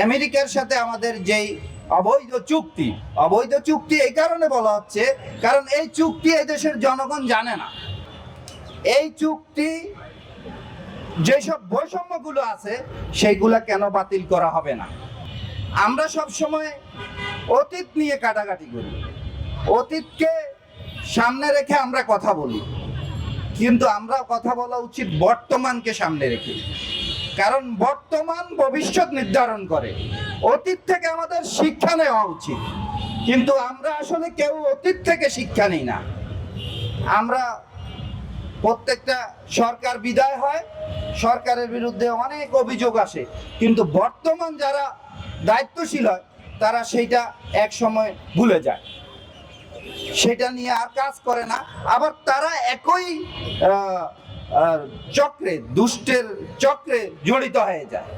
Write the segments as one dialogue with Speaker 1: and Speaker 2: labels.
Speaker 1: আমেরিকার সাথে আমাদের যেই অবৈধ চুক্তি এই কারণে বলা হচ্ছে কারণ এই চুক্তি এই দেশের জনগণ জানে না। এই চুক্তি যেসব বৈষম্যগুলো আছে সেইগুলা কেন বাতিল করা হবে না? আমরা সব সময় অতীত নিয়ে কাটাকাটি করি, অতীতকে সামনে রেখে আমরা কথা বলি, কিন্তু আমরা কথা বলা উচিত বর্তমানকে সামনে রেখে, কারণ বর্তমান ভবিষ্যৎ নির্ধারণ করে। অতীত থেকে আমাদের শিক্ষা নেওয়া উচিত, কিন্তু আমরা আসলে কেউ অতীত থেকে শিক্ষা নিই না। আমরা প্রত্যেকটা সরকার বিদায় হয়, সরকারের বিরুদ্ধে অনেক অভিযোগ আসে, কিন্তু বর্তমান যারা দায়িত্বশীল হয় তারা সেইটা এক সময় ভুলে যায়, সেটা নিয়ে আর কাজ করে না। আবার তারা একই চক্রে, দুষ্টের চক্রে জড়িত হয়ে যায়।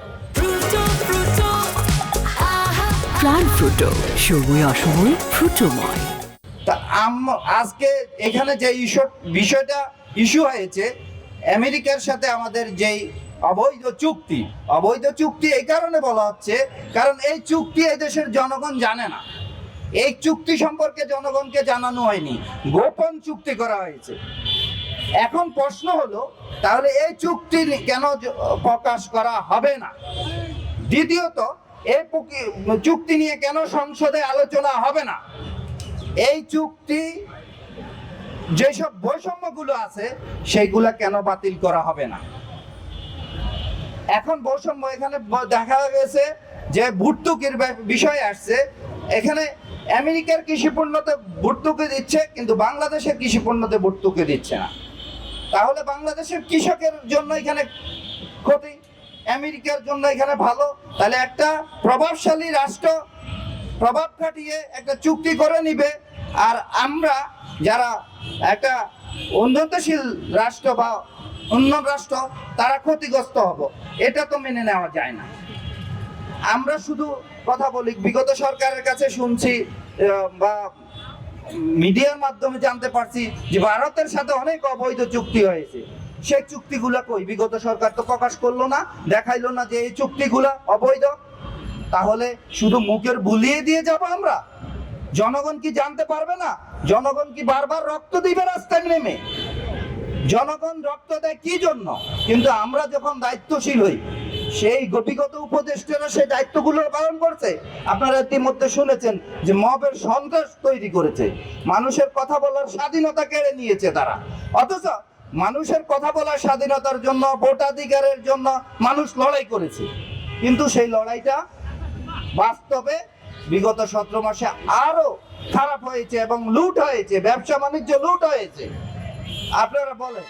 Speaker 2: প্রাণ ফ্রুটো, সময় অসময় ফ্রুটোময়।
Speaker 1: তা আজকে এখানে যে বিষয়টা ইস্যু হয়েছে, আমেরিকার সাথে আমাদের যেই অবৈধ চুক্তি এই কারণে বলা হচ্ছে কারণ এই চুক্তি এই দেশের জনগণ জানে না। এই চুক্তি সম্পর্কে জনগণকে জানানো হয়নি, গোপন চুক্তি করা হয়েছে। এখন প্রশ্ন হলো, তাহলে এই চুক্তি কেন প্রকাশ করা হবে না? দ্বিতীয়ত, এই চুক্তি নিয়ে কেন সংসদে আলোচনা হবে না? এই চুক্তি যেসব বৈষম্যগুলো আছে সেইগুলা কেন বাতিল করা হবে না? এখন বৈষম্য এখানে দেখা গেছে যে ভর্তুকির বিষয় আসছে। এখানে আমেরিকার কৃষি পণ্যতে ভর্তুকি দিচ্ছে, কিন্তু বাংলাদেশের কৃষি পণ্যতে ভর্তুকি দিচ্ছে না। তাহলে বাংলাদেশের কৃষকের জন্য এখানে ক্ষতি, আমেরিকার জন্য এখানে ভালো। তাহলে একটা প্রভাবশালী রাষ্ট্র প্রভাব খাটিয়ে একটা চুক্তি করে নিবে, আর আমরা যারা একটা উন্নতশীল রাষ্ট্র বা উন্নত রাষ্ট্র তারা ক্ষতিগ্রস্ত হব। এটা তো মেনে নেওয়া যায় না। আমরা শুধু কথা বলি, বিগত সরকারের কাছে শুনছি বা মিডিয়ার মাধ্যমে জানতে পারছি যে ভারতের সাথে অনেক অবৈধ চুক্তি হয়েছে। সেই চুক্তিগুলা কই? বিগত সরকার তো প্রকাশ করলো না, দেখাইলো না যে এই চুক্তিগুলা অবৈধ। তাহলে শুধু মুখের বুলিয়ে দিয়ে যাব আমরা? জনগণ কি জানতে পারবে না? জনগণ কি বারবার রক্ত দিবে রাস্তায় নেমে? জনগণ রক্ত দেয় কি জন্য? কিন্তু আমরা যখন দায়িত্বশীল হই, সেই বিগত উপদেষ্টারা সেই দায়িত্বগুলো পালন করছে। আপনারা ইতিমধ্যে শুনেছেন যে মবের সন্ত্রাস তৈরি করেছে, মানুষের কথা বলার স্বাধীনতা কেড়ে নিয়েছে তারা। অথচ মানুষের কথা বলার স্বাধীনতার জন্য, ভোটাধিকারের জন্য মানুষ লড়াই করেছে, কিন্তু সেই লড়াইটা বাস্তবে বিগত 17 মাসে আরো খারাপ হয়েছে এবং লুট হয়েছে, ব্যবসা বাণিজ্য লুট হয়েছে। আপনারা বলেন।